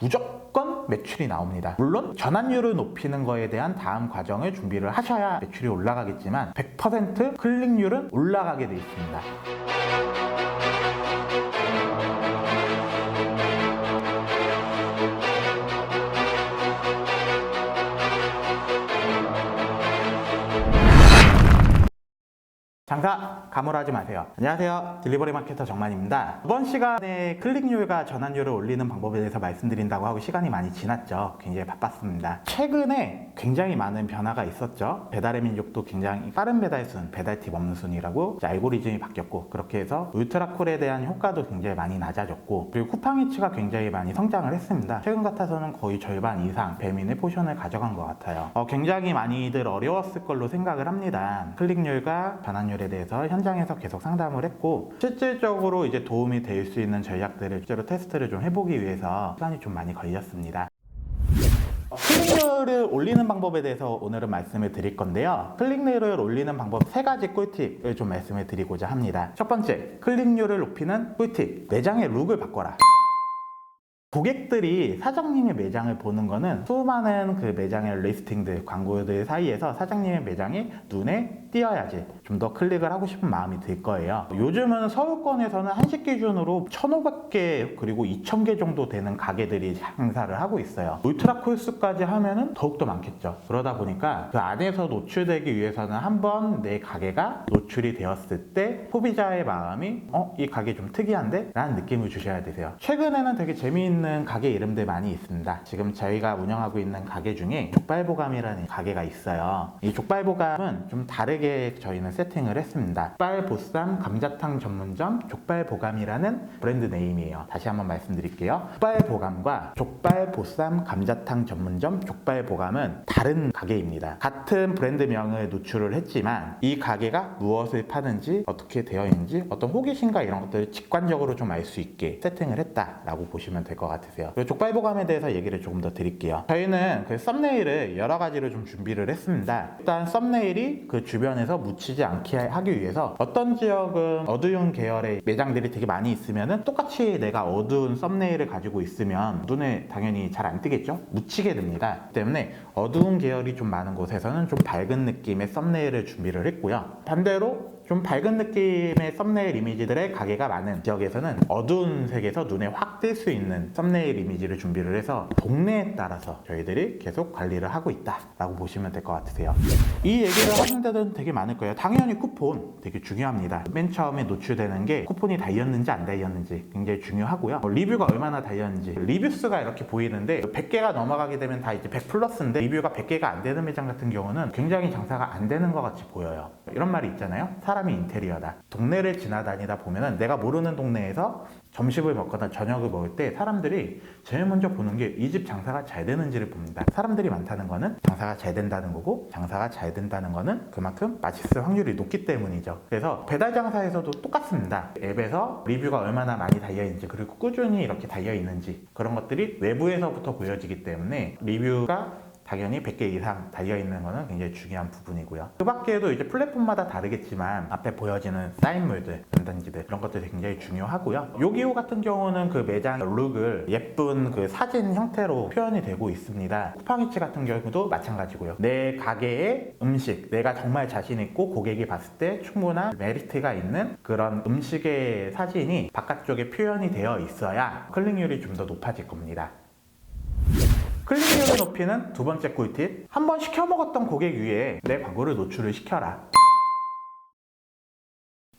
무조건 매출이 나옵니다. 물론 전환율을 높이는 거에 대한 다음 과정을 준비를 하셔야 매출이 올라가겠지만 100% 클릭률은 올라가게 되어 있습니다. 장사 가물하지 마세요. 안녕하세요, 딜리버리 마케터 정만입니다. 이번 시간에 클릭률과 전환율을 올리는 방법에 대해서 말씀드린다고 하고 시간이 많이 지났죠. 굉장히 바빴습니다. 최근에 굉장히 많은 변화가 있었죠. 배달의 민족도 굉장히 빠른 배달순, 배달팁 없는 순이라고 알고리즘이 바뀌었고, 그렇게 해서 울트라쿨에 대한 효과도 굉장히 많이 낮아졌고, 그리고 쿠팡이츠가 굉장히 많이 성장을 했습니다. 최근 같아서는 거의 절반 이상 배민의 포션을 가져간 것 같아요. 굉장히 많이들 어려웠을 걸로 생각을 합니다. 클릭률과 전환율에 대해서 현장에서 계속 상담을 했고, 실질적으로 이제 도움이 될 수 있는 전략들을 실제로 테스트를 좀 해보기 위해서 시간이 좀 많이 걸렸습니다. 클릭률을 올리는 방법에 대해서 오늘은 말씀을 드릴 건데요. 클릭률을 올리는 방법 3가지 꿀팁을 좀 말씀을 드리고자 합니다. 첫 번째, 클릭률을 높이는 꿀팁. 매장의 룩을 바꿔라. 고객들이 사장님의 매장을 보는 거는 수많은 그 매장의 리스팅들, 광고들 사이에서 사장님의 매장이 눈에 띄어야지 좀 더 클릭을 하고 싶은 마음이 들 거예요. 요즘은 서울권에서는 한식 기준으로 1,500개 그리고 2,000개 정도 되는 가게들이 행사를 하고 있어요. 울트라콜수까지 하면은 더욱더 많겠죠. 그러다 보니까 그 안에서 노출되기 위해서는 한번 내 가게가 노출이 되었을 때 소비자의 마음이 이 가게 좀 특이한데? 라는 느낌을 주셔야 되세요. 최근에는 되게 재미있는 가게 이름들 많이 있습니다. 지금 저희가 운영하고 있는 가게 중에 족발보감이라는 가게가 있어요. 이 족발보감은 좀 다르게 저희는 세팅을 했습니다. 족발 보쌈 감자탕 전문점 족발보감이라는 브랜드 네임이에요. 다시 한번 말씀드릴게요. 족발보감과 족발 보쌈 감자탕 전문점 족발보감은 다른 가게입니다. 같은 브랜드명을 노출을 했지만 이 가게가 무엇을 파는지, 어떻게 되어 있는지, 어떤 호기심과 이런 것들을 직관적으로 좀 알 수 있게 세팅을 했다라고 보시면 될 것 같으세요. 그리고 족발보감에 대해서 얘기를 조금 더 드릴게요. 저희는 그 썸네일을 여러 가지로 좀 준비를 했습니다. 일단 썸네일이 그 주변에서 묻히지 않게 하기 위해서 어떤 지역은 어두운 계열의 매장들이 되게 많이 있으면은 똑같이 내가 어두운 썸네일을 가지고 있으면 눈에 당연히 잘 안 띄겠죠? 묻히게 됩니다. 그렇기 때문에 어두운 계열이 좀 많은 곳에서는 좀 밝은 느낌의 썸네일을 준비를 했고요. 반대로 좀 밝은 느낌의 썸네일 이미지들의 가게가 많은 지역에서는 어두운 색에서 눈에 확 띌 수 있는 썸네일 이미지를 준비를 해서 동네에 따라서 저희들이 계속 관리를 하고 있다라고 보시면 될 것 같으세요. 이 얘기를 하는 데는 되게 많을 거예요. 당연히 쿠폰 되게 중요합니다. 맨 처음에 노출되는 게 쿠폰이 달렸는지 안 달렸는지 굉장히 중요하고요. 리뷰가 얼마나 달렸는지, 리뷰 수가 이렇게 보이는데 100개가 넘어가게 되면 다 이제 100 플러스인데 리뷰가 100개가 안 되는 매장 같은 경우는 굉장히 장사가 안 되는 것 같이 보여요. 이런 말이 있잖아요. 사람이 인테리어다. 동네를 지나다니다 보면은 내가 모르는 동네에서 점심을 먹거나 저녁을 먹을 때 사람들이 제일 먼저 보는 게 이 집 장사가 잘 되는지를 봅니다. 사람들이 많다는 거는 장사가 잘 된다는 거고, 장사가 잘 된다는 거는 그만큼 맛있을 확률이 높기 때문이죠. 그래서 배달 장사에서도 똑같습니다. 앱에서 리뷰가 얼마나 많이 달려있는지, 그리고 꾸준히 이렇게 달려있는지, 그런 것들이 외부에서부터 보여지기 때문에 리뷰가 당연히 100개 이상 달려있는 것은 굉장히 중요한 부분이고요. 그 밖에도 이제 플랫폼마다 다르겠지만 앞에 보여지는 사인물들, 전단지들, 이런 것들이 굉장히 중요하고요. 요기요 같은 경우는 그 매장 룩을 예쁜 그 사진 형태로 표현이 되고 있습니다. 쿠팡이츠 같은 경우도 마찬가지고요. 내 가게의 음식, 내가 정말 자신 있고 고객이 봤을 때 충분한 메리트가 있는 그런 음식의 사진이 바깥쪽에 표현이 되어 있어야 클릭률이 좀 더 높아질 겁니다. 클릭률을 높이는 두 번째 꿀팁, 한번 시켜 먹었던 고객 위에 내 광고를 노출을 시켜라.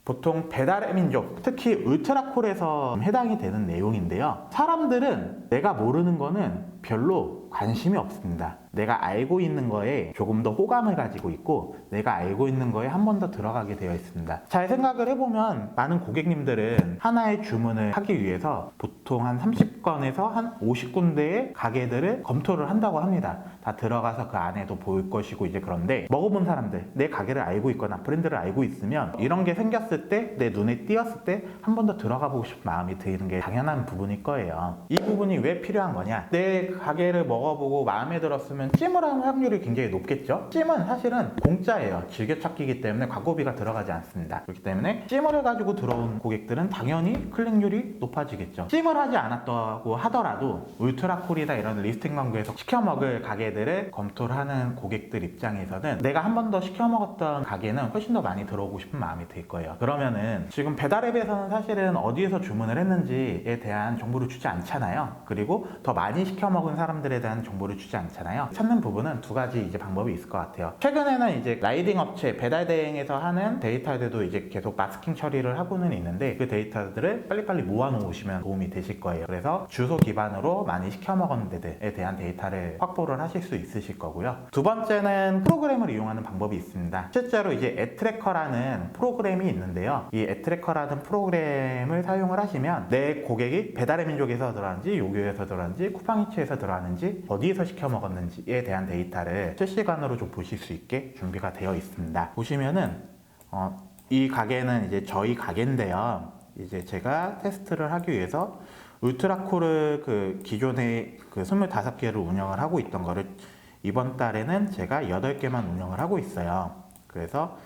보통 배달의 민족, 특히 울트라콜에서 해당이 되는 내용인데요. 사람들은 내가 모르는 거는 별로 관심이 없습니다. 내가 알고 있는 거에 조금 더 호감을 가지고 있고, 내가 알고 있는 거에 한 번 더 들어가게 되어 있습니다. 잘 생각을 해보면 많은 고객님들은 하나의 주문을 하기 위해서 보통 한 30건에서 한 50군데의 가게들을 검토를 한다고 합니다. 다 들어가서 그 안에도 볼 것이고, 이제 그런데 먹어본 사람들, 내 가게를 알고 있거나 브랜드를 알고 있으면 이런 게 생겼을 보였을 때, 내 눈에 띄었을 때 한 번 더 들어가 보고 싶은 마음이 드는 게 당연한 부분일 거예요. 이 부분이 왜 필요한 거냐? 내 가게를 먹어보고 마음에 들었으면 찜을 하는 확률이 굉장히 높겠죠? 찜은 사실은 공짜예요. 즐겨찾기이기 때문에 광고비가 들어가지 않습니다. 그렇기 때문에 찜을 해가지고 들어온 고객들은 당연히 클릭률이 높아지겠죠. 찜을 하지 않았다고 하더라도 울트라콜이나 이런 리스팅 광고에서 시켜 먹을 가게들을 검토를 하는 고객들 입장에서는 내가 한 번 더 시켜 먹었던 가게는 훨씬 더 많이 들어오고 싶은 마음이 들 거예요. 그러면은 지금 배달앱에서는 사실은 어디에서 주문을 했는지에 대한 정보를 주지 않잖아요. 그리고 더 많이 시켜 먹은 사람들에 대한 정보를 주지 않잖아요. 찾는 부분은 두 가지 이제 방법이 있을 것 같아요. 최근에는 이제 라이딩 업체 배달 대행에서 하는 데이터들도 이제 계속 마스킹 처리를 하고는 있는데 그 데이터들을 빨리빨리 모아 놓으시면 도움이 되실 거예요. 그래서 주소 기반으로 많이 시켜 먹은 데들에 대한 데이터를 확보를 하실 수 있으실 거고요. 두 번째는 프로그램을 이용하는 방법이 있습니다. 실제로 이제 애트래커라는 프로그램이 있는데요. 이 애트래커라는 프로그램을 사용을 하시면 내 고객이 배달의 민족에서 들어왔는지 요기요에서 들어왔는지 쿠팡이츠에서 들어왔는지 어디에서 시켜 먹었는지에 대한 데이터를 실시간으로 좀 보실 수 있게 준비가 되어 있습니다. 보시면은 이 가게는 이제 저희 가게인데요. 이제 제가 테스트를 하기 위해서 울트라콜을 그 기존에 그 25개를 운영을 하고 있던 거를 이번 달에는 제가 8개만 운영을 하고 있어요. 그래서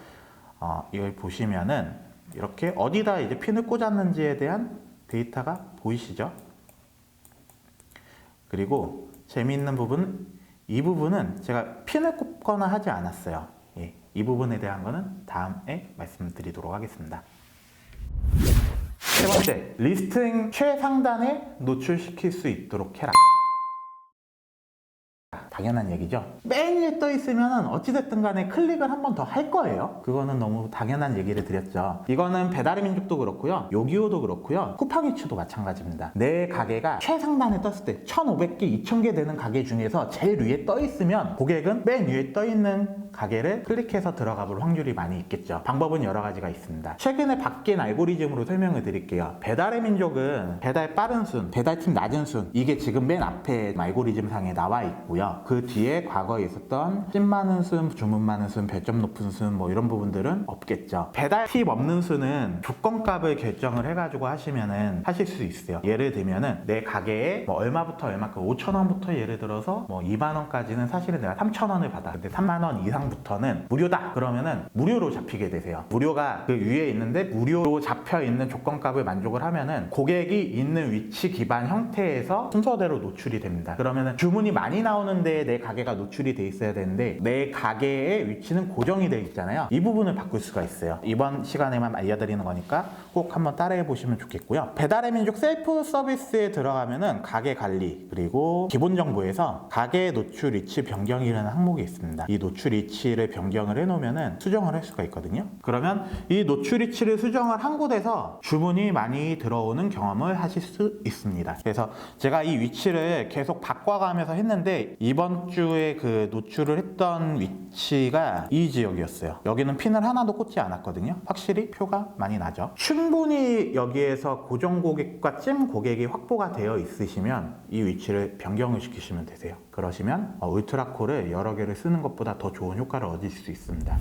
이걸 보시면은 이렇게 어디다 이제 핀을 꽂았는지에 대한 데이터가 보이시죠? 그리고 재미있는 부분, 이 부분은 제가 핀을 꽂거나 하지 않았어요. 예, 이 부분에 대한 거는 다음에 말씀드리도록 하겠습니다. 세 번째, 리스팅 최상단에 노출시킬 수 있도록 해라. 당연한 얘기죠. 맨 위에 떠 있으면 어찌됐든 간에 클릭을 한 번 더 할 거예요. 그거는 너무 당연한 얘기를 드렸죠. 이거는 배달의 민족도 그렇고요, 요기요도 그렇고요, 쿠팡이츠도 마찬가지입니다. 내 가게가 최상단에 떴을 때 1,500개, 2,000개 되는 가게 중에서 제일 위에 떠 있으면 고객은 맨 위에 떠 있는 가게를 클릭해서 들어가 볼 확률이 많이 있겠죠. 방법은 여러 가지가 있습니다. 최근에 바뀐 알고리즘으로 설명을 드릴게요. 배달의 민족은 배달 빠른 순, 배달팀 낮은 순, 이게 지금 맨 앞에 알고리즘 상에 나와 있고요. 그 뒤에 과거에 있었던 찜 많은 순, 주문 많은 순, 별점 높은 순, 뭐 이런 부분들은 없겠죠. 배달 팁 없는 순은 조건값을 결정을 해가지고 하시면은 하실 수 있어요. 예를 들면은 내 가게에 뭐 얼마부터 얼마큼 5,000원부터 예를 들어서 뭐 2만원까지는 사실은 내가 3,000원을 받아. 근데 3만원 이상부터는 무료다. 그러면은 무료로 잡히게 되세요. 무료가 그 위에 있는데 무료로 잡혀 있는 조건값을 만족을 하면은 고객이 있는 위치 기반 형태에서 순서대로 노출이 됩니다. 그러면은 주문이 많이 나오는데 내 가게가 노출이 돼 있어야 되는데 내 가게의 위치는 고정이 돼 있잖아요. 이 부분을 바꿀 수가 있어요. 이번 시간에만 알려드리는 거니까 꼭 한번 따라해 보시면 좋겠고요. 배달의 민족 셀프 서비스에 들어가면은 가게 관리 그리고 기본 정보에서 가게 노출 위치 변경이라는 항목이 있습니다. 이 노출 위치를 변경을 해 놓으면은 수정을 할 수가 있거든요. 그러면 이 노출 위치를 수정을 한 곳에서 주문이 많이 들어오는 경험을 하실 수 있습니다. 그래서 제가 이 위치를 계속 바꿔가면서 했는데 이번 주에 그 노출을 했던 위치가 이 지역이었어요. 여기는 핀을 하나도 꽂지 않았거든요. 확실히 표가 많이 나죠. 충분히 여기에서 고정 고객과 찜 고객이 확보가 되어 있으시면 이 위치를 변경을 시키시면 되세요. 그러시면 울트라콜을 여러 개를 쓰는 것보다 더 좋은 효과를 얻을 수 있습니다.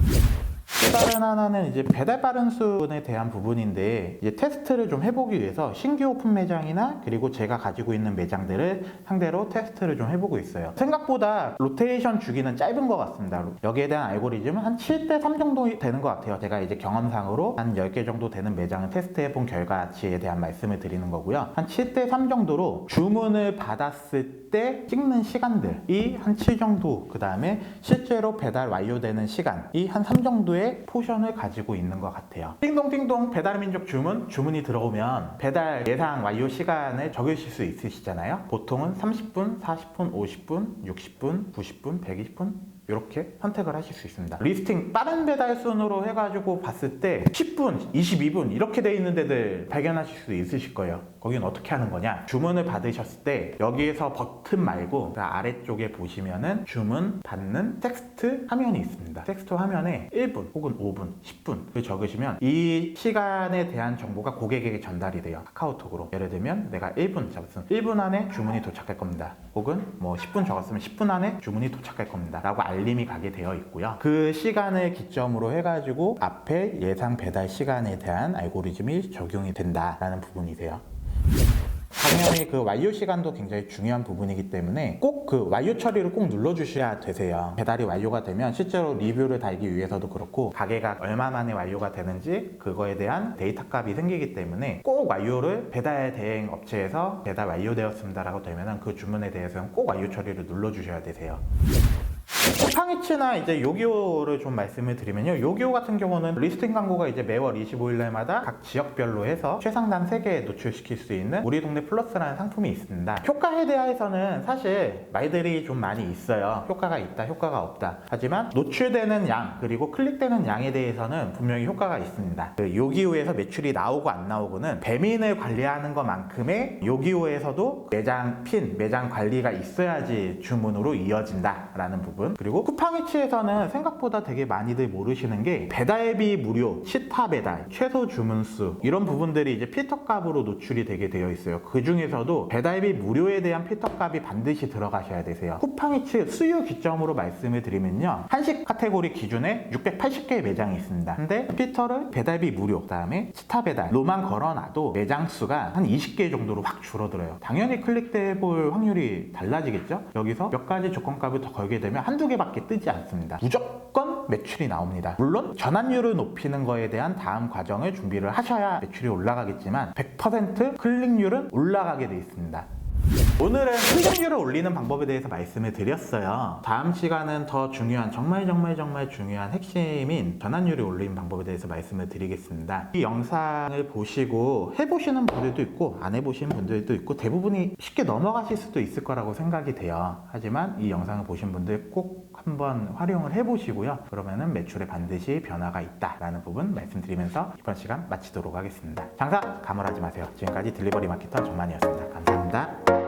또 다른 하나는 이제 배달 빠른 순에 대한 부분인데 이제 테스트를 좀 해보기 위해서 신규 오픈 매장이나 그리고 제가 가지고 있는 매장들을 상대로 테스트를 좀 해보고 있어요. 생각보다 로테이션 주기는 짧은 것 같습니다. 여기에 대한 알고리즘은 한 7대3 정도 되는 것 같아요. 제가 이제 경험상으로 한 10개 정도 되는 매장을 테스트해본 결과치에 대한 말씀을 드리는 거고요. 한 7대3 정도로 주문을 받았을 때 찍는 시간들이 한 7 정도, 그 다음에 실제로 배달 완료되는 시간이 한 3 정도의 포션을 가지고 있는 것 같아의 띵동띵동 배달의 민족 주문이 들어오면 배달 예상 완료 시간을 적으실 수 있으시잖아요. 보통은 30분, 40분, 50분, 60분, 90분, 120분 이렇게 선택을 하실 수 있습니다. 리스팅 빠른 배달 순으로 해가지고 봤을 때 10분, 22분 이렇게 돼 있는 데들 발견하실 수 있으실 거예요. 거긴 어떻게 하는 거냐? 주문을 받으셨을 때 여기에서 버튼 말고 그 아래쪽에 보시면은 주문 받는 텍스트 화면이 있습니다. 텍스트 화면에 1분 혹은 5분, 10분 적으시면 이 시간에 대한 정보가 고객에게 전달이 돼요. 카카오톡으로. 예를 들면 내가 1분 적었으면 1분 안에 주문이 도착할 겁니다. 혹은 뭐 10분 적었으면 10분 안에 주문이 도착할 겁니다. 라고 알림이 가게 되어 있고요. 그 시간을 기점으로 해가지고 앞에 예상 배달 시간에 대한 알고리즘이 적용이 된다라는 부분이세요. 당연히 그 완료 시간도 굉장히 중요한 부분이기 때문에 꼭 그 완료 처리를 꼭 눌러주셔야 되세요. 배달이 완료가 되면 실제로 리뷰를 달기 위해서도 그렇고 가게가 얼마 만에 완료가 되는지 그거에 대한 데이터 값이 생기기 때문에 꼭 완료를 배달 대행 업체에서 배달 완료되었습니다라고 되면은 그 주문에 대해서는 꼭 완료 처리를 눌러주셔야 되세요. 쿠팡이츠나 이제 요기요를 좀 말씀을 드리면요. 요기요 같은 경우는 리스팅 광고가 이제 매월 25일날마다 각 지역별로 해서 최상단 3개에 노출시킬 수 있는 우리 동네 플러스라는 상품이 있습니다. 효과에 대해서는 사실 말들이 좀 많이 있어요. 효과가 있다, 효과가 없다. 하지만 노출되는 양 그리고 클릭되는 양에 대해서는 분명히 효과가 있습니다. 그 요기요에서 매출이 나오고 안 나오고는 배민을 관리하는 것만큼의 요기요에서도 매장 핀, 매장 관리가 있어야지 주문으로 이어진다라는 부분. 그리고 쿠팡이츠에서는 생각보다 되게 많이들 모르시는 게 배달비 무료, 시타 배달, 최소 주문수 이런 부분들이 이제 필터 값으로 노출이 되게 되어 있어요. 그 중에서도 배달비 무료에 대한 필터 값이 반드시 들어가셔야 되세요. 쿠팡이츠 수요 기점으로 말씀을 드리면요. 한식 카테고리 기준에 680개의 매장이 있습니다. 근데 필터를 배달비 무료, 그 다음에 시타 배달로만 걸어놔도 매장 수가 한 20개 정도로 확 줄어들어요. 당연히 클릭돼 볼 확률이 달라지겠죠? 여기서 몇 가지 조건값을 더 걸게 되면 한두 개밖에 뜨지 않습니다. 무조건 매출이 나옵니다. 물론 전환율을 높이는 거에 대한 다음 과정을 준비를 하셔야 매출이 올라가겠지만 100% 클릭률은 올라가게 돼 있습니다. 오늘은 클릭률을 올리는 방법에 대해서 말씀을 드렸어요. 다음 시간은 더 중요한 정말 중요한 핵심인 전환율을 올리는 방법에 대해서 말씀을 드리겠습니다. 이 영상을 보시고 해보시는 분들도 있고 안 해보시는 분들도 있고 대부분이 쉽게 넘어가실 수도 있을 거라고 생각이 돼요. 하지만 이 영상을 보신 분들 꼭 한번 활용을 해보시고요. 그러면은 매출에 반드시 변화가 있다라는 부분 말씀드리면서 이번 시간 마치도록 하겠습니다. 장사 가물하지 마세요. 지금까지 딜리버리 마케터 정만이었습니다. 감사합니다.